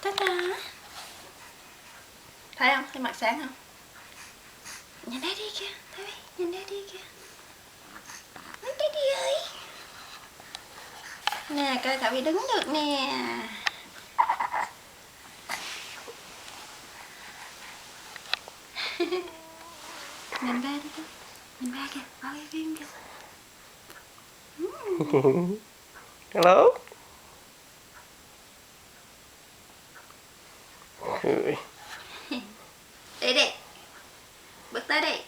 Ta-da. Thấy không? Thấy mặt sáng không? Nhìn đây đi kìa. Thấy không? Nhìn đây đi kìa. Nhìn đây đi ơi. Nè, coi Thảo Vy đứng được nè. Nhìn ba đi kìa. Nhìn ba kìa. Bao cái phim kìa. Hello. Ui. Đây đây. Bước tới đây.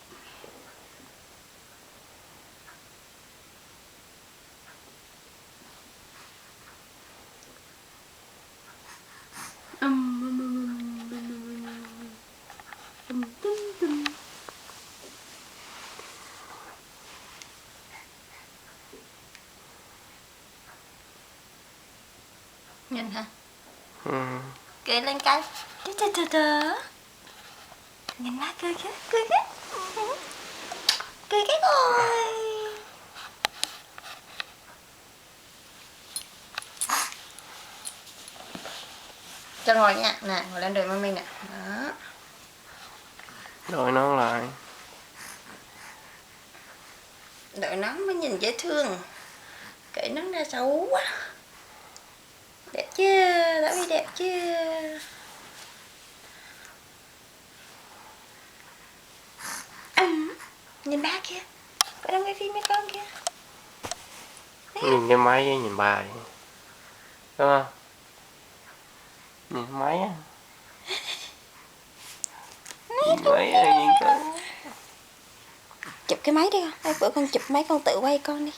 Nhìn hả? Cười lên coi. Nhìn má cười kìa, cười kìa. Cười cái rồi. Cho ngồi nha, nè, ngồi lên đùi mami nè. Đó. Đội nón lại. Đội nón mới nhìn dễ thương. Cởi nón ra xấu quá. Đẹp chưa? Thảo Vy đẹp chưa? Nhìn ba kìa. Có đang quay phim với con kìa. Nhìn cái máy với nhìn bà vậy. Đúng không? Nhìn máy á. Nhìn máy rồi nhìn con. Chụp cái máy đi con. Đây bữa con chụp máy con tự quay con đi.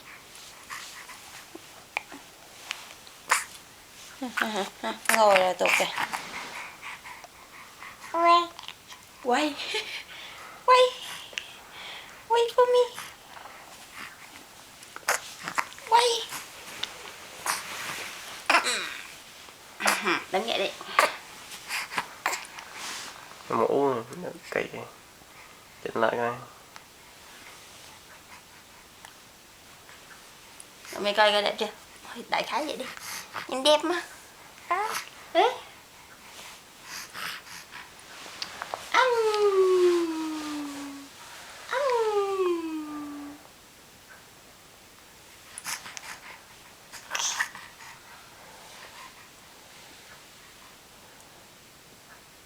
Ngồi rồi tụt kìa. Quay. Quay. Quay. Quay for me. Quay. Đứng dậy đi. Mũ kỳ. Chỉnh lại coi. Mày coi đẹp chưa? Đại khái vậy đi. Nhìn đẹp mà. Đấy.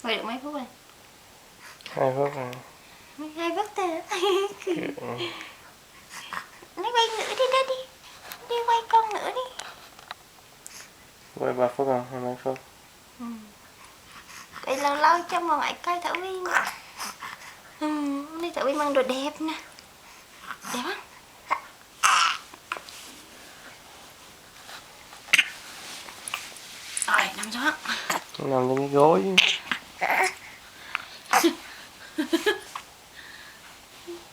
Quay được mấy phút rồi? 2 phút rồi. 2 phút thôi. Nó quay nữa đi đó đi. Đi quay con nữa đi. Quay 3 phút không? 2 phút. Quay lâu lâu cho mà ngoại coi Thảo Vy nè. Đây Thảo Vy mang đồ đẹp nè. Đẹp không? Rồi, nằm xuống. Nằm trên cái gối.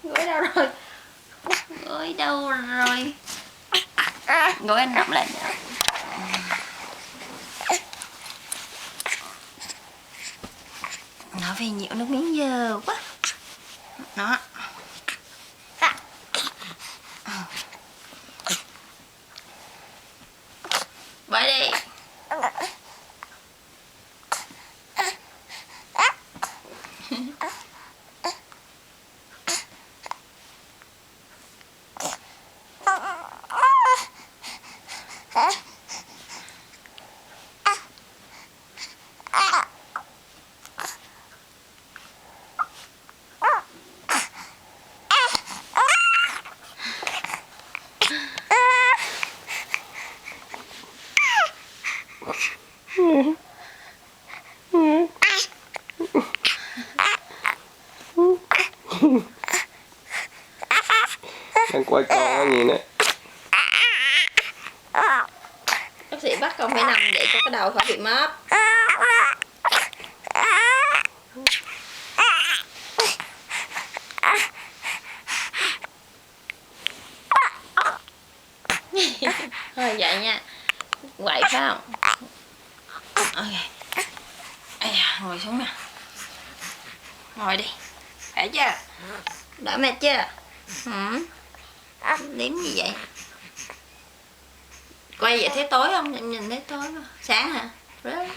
Gối đâu rồi? Gối đâu rồi? Gối anh nằm lên. Nó vì nhiều nước miếng dơ quá. Nó. Bơi đi. Đang quay con cái gì nè. Bác sĩ bắt con phải nằm vậy cho cái đầu khỏi bị móp. Thôi vậy nha. Quậy phải không? Ok. Ây da, ngồi xuống nè. Ngồi đi. Khỏe chưa? Đỡ mệt chưa? Liếm gì vậy? Quay vậy thấy tối không? Nhìn thấy tối mà. Sáng hả? Rất.